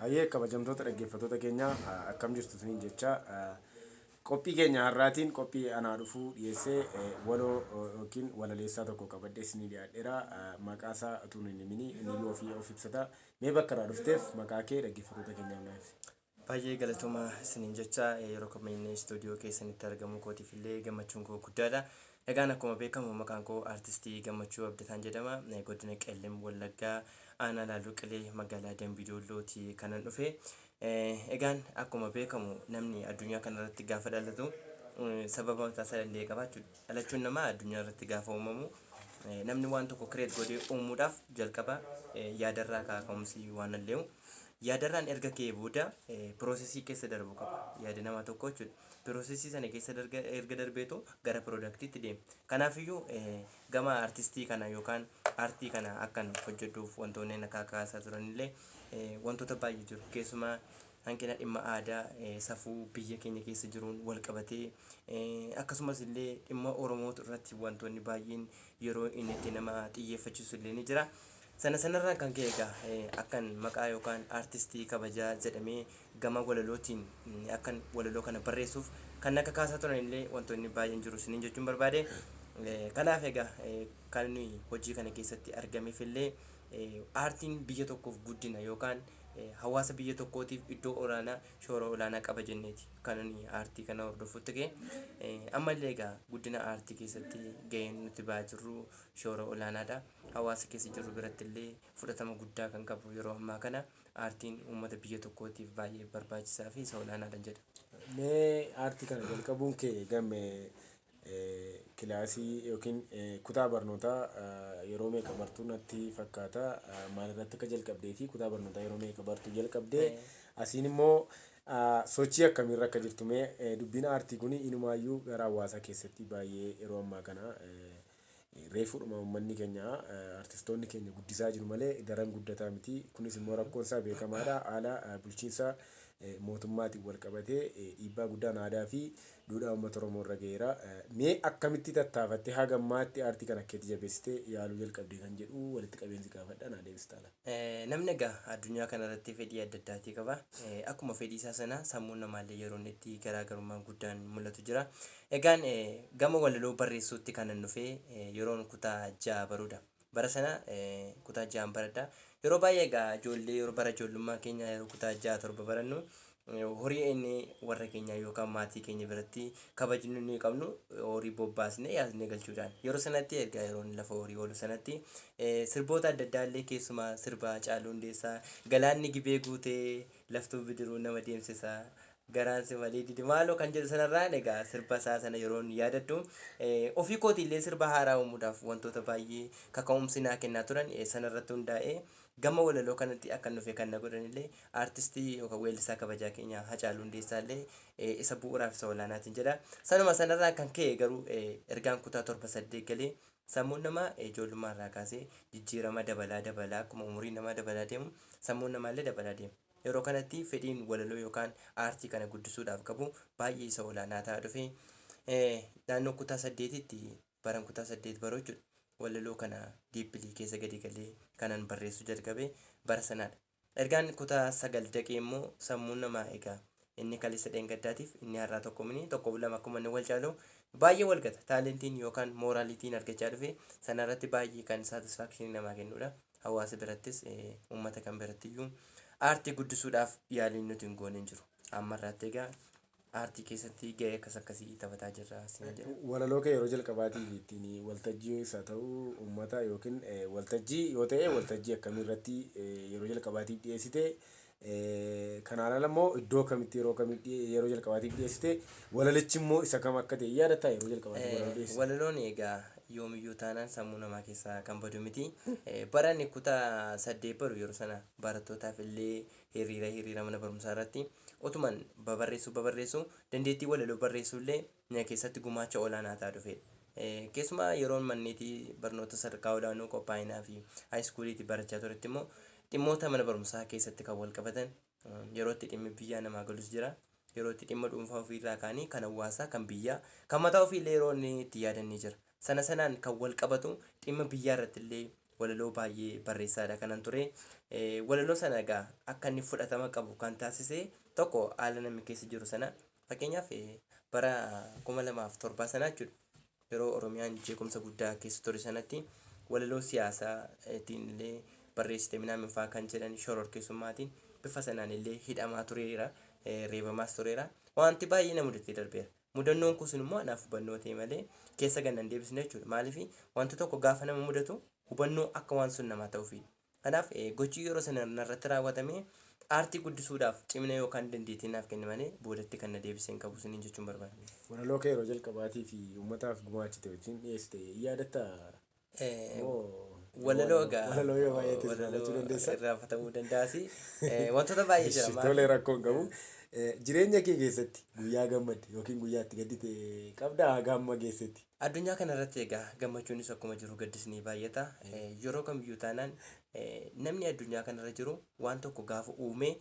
Hayyee kabajamtoota dhaggeeffattoota keenya akkam jirtu isiniin jecha qophii keenya har'aatiin qophii anaa dhufuu dhiyeessee waloo yookiin walaleessaa tokko qabadhee isinii dhiyaadheera. Maqaa isaa utuu hin himini inni ofii of ibsata. Mee bakka irraa dhufteef maqaa kee dhaggeeffattoota keenyaaf naaf ibsi. Baay'ee galatooma isiniin jecha yeroo kamii istuudiyoo keessanitti argamu kootiif illee gammachuun koo guddaadha. Egaan akkuma beekamu maqaan koo artistii Gammachuu Abdataan jedhama. Godina Qellem Wallaggaa aanaa Laaloo Qilee magaalaa Dambidollootii kanan dhufe. Egaan akkuma beekamu namni addunyaa kanarratti gaafa dhalatu sababa taasisaa illee qabaachuu dhalachuun namaa addunyaa irratti gaafa uumamu namni waan tokko kireet godhee uumuudhaaf jalqaba yaadarraa ka'umsi waan allee'u. Yaadarraan erga ka'ee booda piroosesii keessa darbu qaba. Yaada nama tokko jechuudha. Piroosesii sana keessa erga darbeetu gara piroodaktiitti deema. Kanaafiyyuu gama artistii kana yookaan aartii kana akkan hojjedhuuf wantoonni akka kaasaa turanillee wantoota baay'ee jiru. Keessumaa hanqina dhimma aadaa safuu biyya keenya keessa jiruun wal qabatee akkasumas illee dhimma Oromoo irratti wantoonni baay'een yeroo inni itti nama xiyyeeffachiisu illee ni jira. Sanarraan kan ka'e egaa akkan maqaa yookaan aartistii kabajaa jedhamee gama walalootiin akkan walaloo kana barreessuuf kan akka kaasaa turan illee wantoonni baay'een jiru isiniin jechuun barbaade. Kanaaf egaa kan nuyi hojii kana keessatti argameef illee aartiin biyya tokkoof guddina yookaan hawaasa biyya tokkootiif iddoo olaanaa shoora olaanaa qaba jenneeti kan nuyi aartii kana hordofutti ga'e. Ammallee egaa guddina aartii keessatti ga'een nuti ba'aa jirru shoora olaanaadha. Hawaasa keessa jirru biratti illee fudhatama guddaa kan qabu yeroo ammaa kana aartiin uummata biyya tokkootiif baay'ee barbaachisaa fi isa olaanaadha jedha. Mee aartii kana jalqabuun kee gamme kilaasii yookiin kutaa barnootaa yeroo meeqa bartuu natti fakkaata maalirratti akka jalqabdee fi kutaa barnootaa yeroo meeqa bartuu jalqabdee asiin immoo sochii akkamiirra akka jirtu mee dubbiin aartii kun inumaayyuu gara hawaasaa keessatti baay'ee yeroo ammaa kana reefuudhuma uummanni keenya artistoonni keenya guddisaa jiru malee daran guddataa miti. Kunis immoo rakkoon isaa beekamaadha. Haala bulchiinsa mootummaatiin wal qabatee dhiibbaa guddaan aadaa fi duudhaa uummata Oromoo irra ga'eera. Mee akkamitti tattaafattee haga ammaatti aartii kana akkeetti jabeessitee yaaluu jalqabdee kan jedhu walitti qabeensi gaafadha naa deebistaa laata. Namni egaa addunyaa kanarratti fedhii adda addaatii qaba. Akkuma fedhii isaa sana sammuun namaallee yeroo itti garaagarummaan guddaan mul'atu jira. Egaan gama walaloo barreessuutti kanan dhufe yeroon kutaa 6 baruudha. Bara sana kutaa 6 baradha. Yeroo baay'ee egaa ijoollee yeroo bara ijoollummaa keenya yeroo kutaa 6 7 barannu horii inni warra keenya yookaan maatii keenya biratti kabajni nuyi qabnu horii bobbaasnee yaasnee galchuudhaan yeroo sanatti erga yeroon lafa horii oolu sanatti sirboota adda addaa illee keessumaa sirba Haacaaluu Hundeessaa galaanni gibee guutee laftuu bidiruu nama deemsisaa garaan si malee didi maaloo kan jedhu sanarraan egaa sirba isaa sana yeroon yaadadhu ofii kooti illee sirba haaraa uumuudhaaf wantoota baay'ee kaka'umsi naa kennaa turan sanarratti hundaa'ee gama walaloo kanatti akkan dhufe kan na godhan illee aartistii yookaan weellisaa kabajaa keenya Haacaaluu Hundeessaa illee isa bu'uuraaf isa olaanaatiin jedha. Sanuma sanarraan kan ka'e garuu ergaan kutaa 7 8 galee sammuun namaa ijoollummaa irraa kaasee jijjiirama dabalaa akkuma umuriin namaa dabalaa deemu sammuun namaallee dabalaa deema. Yeroo kanatti fedhiin walaloo yookaan aartii kana guddisuudhaaf qabu baay'ee isa olaanaa ta'aa dhufe. Naannoo kutaa 8tti baran kutaa 8 baruu jechuudha. Walaloo kana diipilii keessa gadi galee kanan barreessuu jalqabe bara sanaadha. Ergaan kutaa 9 dhaqee immoo sammuun namaa egaa inni kaleessa dheengaddaatiif inni har'aa tokko mini tokko lama akkuma inni wal caalu baay'ee wal gata. Taalentiin yookaan mooraalitiin argachaa dhufe sanarratti baay'ee kan saatisfaakshinii namaa kennudha. Hawaasa birattis uummata kan birattiyyuu aartii guddisuudhaaf yaaliin nuti hin goone hin jiru. Amma irratti egaa aartii keessatti gahee akkasii taphataa jirra. Walaloo kee yeroo jalqabaatiif ittiin waltajjii isaa ta'uu uummata yookiin waltajjii yoo ta'e waltajjii akkamiirratti yeroo jalqabaatiif dhiyeessite kanaan ala immoo iddoo kamitti yeroo jalqabaatiif dhiyeessite walalichi immoo isa kam akka ta'e yaadataa yeroo jalqabaatiif walaloo dhiyeessite. Walaloon egaa yoomiyyuu taanaan sammuu namaa keessaa kan badu miti. Baranni kutaa 8 baru yeroo sana barattootaaf illee hiriira mana barumsaa irratti otuman babarreessu dandeettii walaloo barreessuu illee na keessatti gumaacha olaanaa ta'aa dhufe. Keessumaa yeroon manneetii barnoota sadarkaa olaanoo qophaa'inaa fi haayiskuuliitti barachaa turetti immoo dhimmoota mana barumsaa keessatti kan wal qabatan yeroo itti dhimmi biyyaa namaa galus jira. Yeroo itti dhimma dhuunfaa ofiirraa kaanii kan hawaasaa kan biyyaa kan mataa ofii illee yeroo inni itti yaadan ni jira. Sanaan kan wal qabatu dhimma biyyaa irratti illee walaloo baay'ee barreessaadha kanan ture. Walaloo sana egaa akka inni fudhatama qabu kan taasise tokko haala namni keessa jiru sana fakkeenyaaf bara 2007 sana jechuudha. Yeroo Oromiyaan jeequmsa guddaa keessa ture sanatti walaloo siyaasaa ittiin illee barreessite minaamin fa'aa kan jedhan shororkeessummaatiin bifa sanaan illee hidhamaa tureera, reebamaas tureera. Wanti baay'ee na mudatee darbeera. Mudannoon kun sun immoo anaaf hubannoo ta'e malee keessa gannan deebisne jechuudha. Maaliif wanti tokko gaafa nama mudatu hubannoo akka waan sun namaa ta'uufi. Kanaaf gochi yeroo sana narratti raawwatame aartii guddisuudhaaf cimina yookaan dandeettii naaf kenne malee boodatti kan na deebisee hin qabu siniin jechuun barbaada. Walaloo kee yeroo jalqabaatii fi uummataaf gumaachite wajjin dhiyeessite yaadatta Walaloo egaa walaloo yoo baay'eetti jiraachuu dandeessa. irraanfatamuu danda'asi. Wantoota baay'ee jira. Tolee rakkoo hin qabu. Jireenya kee keessatti guyyaa gammadde yookiin guyyaa itti gaddite qabdaa gamma geessetti. Addunyaa kanarratti egaa gammachuunis akkuma jiru gaddisni baay'ata. Yeroo kamiyyuu taanaan namni addunyaa kanarra jiru waan tokko gaafa uumee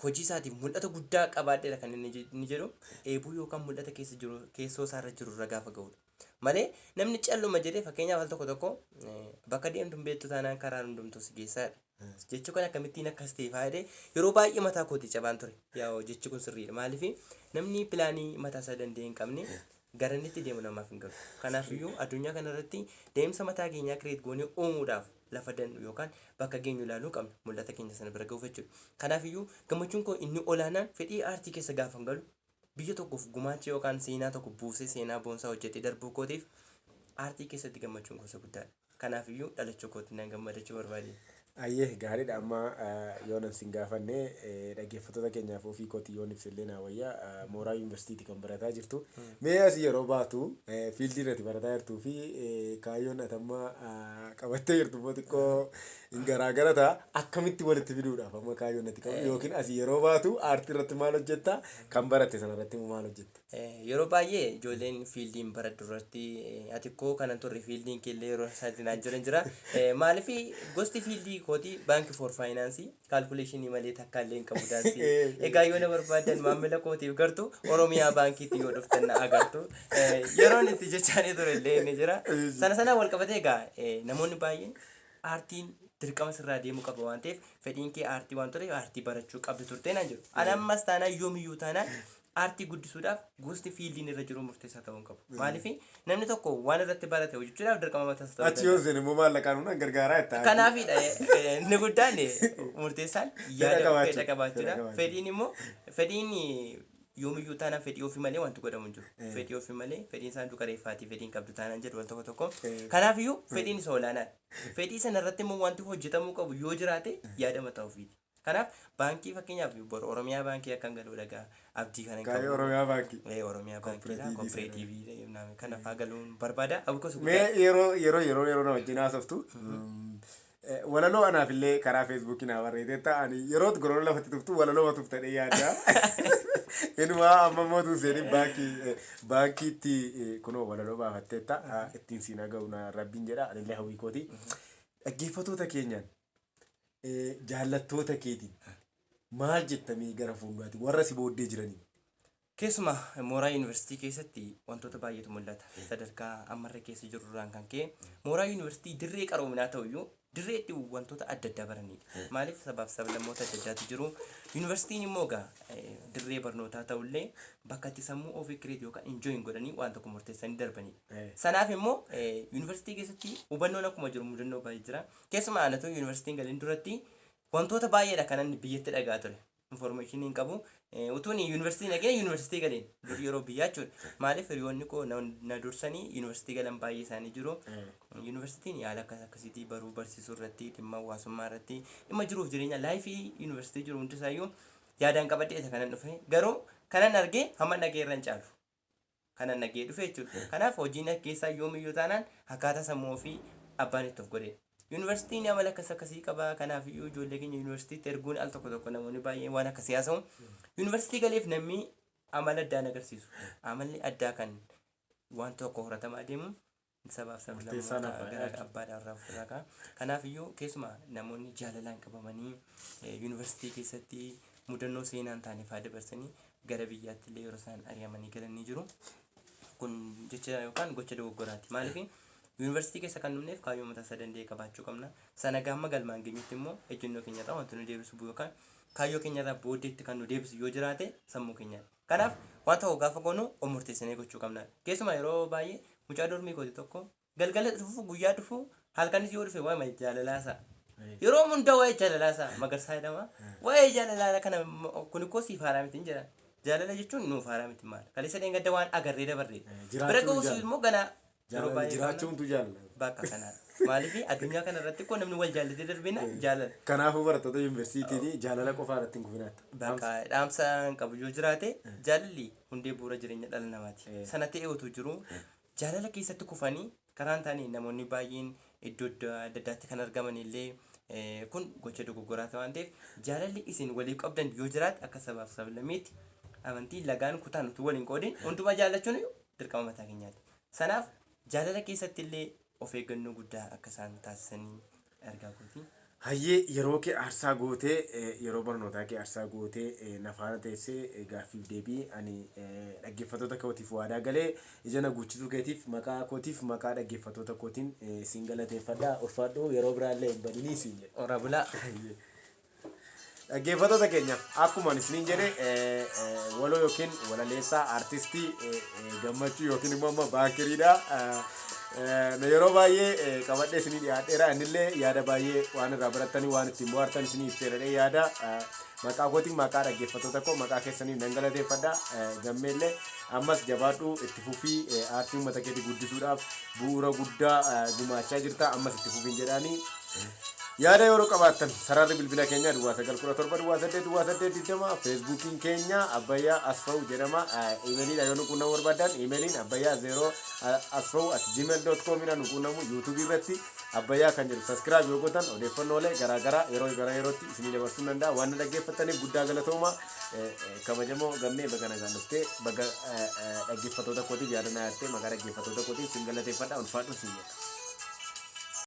hojii isaatiif mul'ata guddaa qabaadheedha kan inni jedhu eebuu yookaan mul'ata keessa jiru keessoo isaarra jiru irra gaafa ga'udha. Malee namni calluma jedhee fakkeenyaaf al tokko bakka deemtu beektu taanaan karaa hundumtuu si geessaadha. Jechi kun akkamittiin akkas ta'e faayidee yeroo baay'ee mataa kootii cabaan ture. Yaa jechi kun sirriidha. Maaliif namni pilaanii mataa isaa danda'e hin qabne gara inni itti deemu namaaf hin galu. Kanaafiyyuu addunyaa kanarratti deemsa mataa keenyaa kireet goonee uumuudhaaf lafa dannu yookaan bakka geenyu ilaaluu qabna mul'ata keenya sana bira ga'uuf jechuudha. Kanaafiyyuu gammachuun koo inni olaanaan fedhii aartii keessa gaafa hin galu biyya tokkoof gumaacha yookaan seenaa tokko buusee seenaa boonsaa hojjetee darbuu kootiif aartii keessatti gammachuun gosa guddaadha. Kanaafiyyuu dhalachuu kootti nan gammadachuu barbaade. Ayyee gaariidha amma yoon sin gaafanne dhaggeeffattoota keenyaaf ofii kootii yoon ibsillee naa wayyaa mooraa yuunivarsiitiitti kan barataa jirtu. Mee as yeroo baatu fiildii irratti barataa jirtuu fi kaayyoon atamma qabattee jirtu immoo xiqqoo hin garaagara ta'a. Akkamitti walitti fiduudhaaf amma kaayyoon ati qabu yookiin as yeroo baatu aartii irratti maal hojjetta kan baratte sana irratti maal hojjetta? Yeroo baay'ee ijoolleen fiildiin baradhu irratti ati koo kanan turre fiildiin keellee yeroo isaatti naan jiran jira. Maaliif gosti fiildii kooti baankii for faayinaansii kaalkuleeshinii malee takka illee hin qabu daansii. Egaa yoo na barbaadan maamila kootiif gartuu Oromiyaa baankiitti yoo dhuftan na agartu. Yeroon itti jechaanii ture illee ni jira. Sana wal qabatee egaa namoonni baay'een aartiin dirqama sirraa deemuu qaba waan ta'eef fedhiin kee aartii waan tureef aartii barachuu qabdu turtee naan jiru. Ani ammas taanaan yoomiyyuu taanaan aartii guddisuudhaaf gosti fiildiin irra jiru murteessaa ta'uu hin qabu. Maaliif namni tokko waan irratti barate hojjechuudhaaf dirqama mataa isaa ta'uu Achi yoo seen immoo maallaqaan humna gargaaraa itti aartii. Kanaafidha inni guddaan murteessaan yaada fedha qabaachuudha. Fedhiin immoo fedhiin yoomiyyuu taanaan fedhii ofii malee wanti godhamu hin jiru. Fedhii ofii malee fedhiin saanduqa reeffaatii fedhiin qabdu taanaan jedhu wal tokko. Kanaafiyyuu fedhiin isa olaanaadha. Fedhii sana irratti immoo wanti hojjetamuu qabu yoo jiraate yaada mataa ofiiti. Kanaaf baankii fakkeenyaaf boru Oromiyaa baankii akkan galuu dhagaa abdii kana hin qabu. Oromiyaa baankii. Oromiyaa baankii kooperaatiivii kana fa'aa galuun barbaada. Mee yeroo na wajjin haasoftu walaloo anaaf illee karaa feesbuukii naa barreessite ta'anii yeroo gorora lafatti tuftu walaloo matuuf ta'ee yaadda. Inuma amma mootuu seenii baankiitti kunoo walaloo baafattee ta'a ittiin siinaa ga'u na rabbiin jedha anillee hawwii kooti. Dhaggeeffattoota keenyaan jaallattoota keetiin maal jettamee gara fuulduraatti warra si booddee jiranii? Keessumaa mooraa yuunivarsiitii keessatti wantoota baay'eetu mul'ata. Sadarkaa ammarra keessa jiru irraan kan ka'e mooraa yuunivarsiitii dirree qaroominaa ta'uyyuu dirreetti wantoota adda addaa baranidha. Maaliif sabaaf sablammoota adda addaatu jiru. Yuunivarsiitiin immoo egaa dirree barnootaa ta'ullee bakka itti sammuu ofii kireet yookaan injooyin godhanii waan tokko murteessanii darbanidha. Sanaaf immoo yuunivarsiitii keessatti hubannoon akkuma jiru mudannoo baay'ee jira. Keessumaa anatu yuunivarsiitiin galiin duratti wantoota baay'eedha kanan biyyatti dhagaa ture. Information qabu utuun yuunivarsiitii nageen yuunivarsiitii galeen dur yeroo biyyaa jechuudha. Maaliif hiriyoonni koo na dursanii yuunivarsiitii galan baay'ee isaanii jiru. Yuunivarsiitiin yaala akkasiitii baruu barsiisuu irratti dhimma hawaasummaa irratti dhimma jiruuf jireenya laayifii yuunivarsiitii jiru hundisaayyuu yaadaan qabadhee isa kanan dhufe garuu kanan argee hamma nagee irra hin caalu. Kanan nagee dhufe jechuudha. Kanaaf hojiin keessaa yoomiyyuu taanaan akkaataa sammuu ofii abbaan itti of godhee. Yuunivarsiitiin amala akkasii qaba. Kanaaf iyyuu ijoollee keenya yuunivarsiitiitti erguun al tokko namoonni baay'een waan akkasii haasa'u. Yuunivarsiitii galeef namni amala addaan agarsiisu. Amalli addaa kan waan tokko horatamaa deemu sabaaf sablammoota gara abbaadhaan irraa ofirraa ka'a. Kanaaf iyyuu keessumaa namoonni jaalalaan qabamanii yuunivarsiitii keessatti mudannoo seenaan taane fa'aa dabarsanii gara biyyaatti illee yeroo isaan ari'amanii galanii jiru. Kun jecha yookaan gocha dogoggoraati. Maaliif yuunivarsiitii keessa kan dhumneef kaayyoo mataa isaa danda'e qabaachuu qabna. Sana gamma galmaan geenyutti immoo ejjennoo keenyarraa wanti nu deebisu yookaan kaayyoo keenyarraa booddeetti kan nu deebisu yoo jiraate sammuu keenyaan. Kanaaf wanta hoo gaafa goonu murteessinee gochuu qabna. Keessumaa yeroo baay'ee mucaa dormii kooti tokko galgala dhufu guyyaa dhufu halkanis yoo dhufe waa'ee jaalalaasaa. Yeroo hunda waa'ee jaalalaasaa magarsaa jedhama. Waa'ee jaalalaa kana kun koo siif haaraa miti hin jedha. Jaalala jechuun nuuf haaraa miti maal? Kaleessa dheengadda waan agarree dabarree. Bira ga'uus immoo ganaa yeroo baay'ee jiraachuumtu jaalala. Bakka kanaa. Maaliif addunyaa kana irratti ko namni wal jaallatee darbina jaalala. Kanaafuu barattoota yuunivarsiitiitii jaalala qofaa irratti hin kufinatta. Bakka dhaamsa qabu yoo jiraate jaalalli hundee bu'uura jireenya dhala namaati. Sana ta'ee otoo jiru jaalala keessatti kufanii karaan taanii namoonni baay'een iddoo adda addaatti kan argaman illee kun gocha dogoggoraa waan ta'eef jaalalli isin waliif qabdan yoo jiraate akka sabaaf sablammeetti amantii lagaan kutaan utuu waliin qoodin hundumaa jaallachuun dirqama mataa keenyaati. Sanaaf jaalala keessatti illee of eeggannoo guddaa akka isaan taasisanii argaa gooti. Hayyee yeroo kee aarsaa gootee yeroo barnootaa kee aarsaa gootee nafaana teessee gaaffiif deebii ani dhaggeeffattoota kootiif waadaa galee ija na guuchituu keetiif maqaa kootiif maqaa dhaggeeffattoota kootiin siin galateeffadhaa ulfaadhuu yeroo biraallee hin badinii siin jedhe. Ora bulaa. Dhaggeeffattoota keenya akkuma isiniin jedhe waloo yookiin walaleessaa aartistii gammachuu yookiin immoo amma baakiriidha. Yeroo baay'ee qabadhee isinii dhiyaadheera innillee yaada baay'ee waan irraa barattanii waan ittiin bohaartan isinii ibseeradhee yaada maqaa kootiin maqaa dhaggeeffattoota koo maqaa keessaniin nan galateeffadha. Gammeellee ammas jabaadhuu itti fufii aartii uummata keetii guddisuudhaaf bu'uura guddaa gumaachaa jirta ammas itti fufiin jedhaanii. Yaada yeroo qabaattan sararri bilbila keenya Duwwaa 917 Duwwaa 8 feesbuukiin keenya Abbayyaa Asfaw jedhama. Iimeeliidha yoo nu quunnamuu barbaadan iimeeliin abbayyaa0asfaw@gmail.com dhaan nu quunnamu. yuutuubii irratti Abbayyaa kan jedhu saskiraayib yoo gootan odeeffannoolee garaagaraa yeroo yerootti isinii dabarsuu danda'a. Waan na dhaggeeffattaniif guddaa galatooma. Kabajamoo gammee baga nagaan dhuftee baga dhaggeeffattoota kootiif yaada na yaattee maqaa dhaggeeffattoota kootiif sin galateeffadha ulfaadhu siin jedha.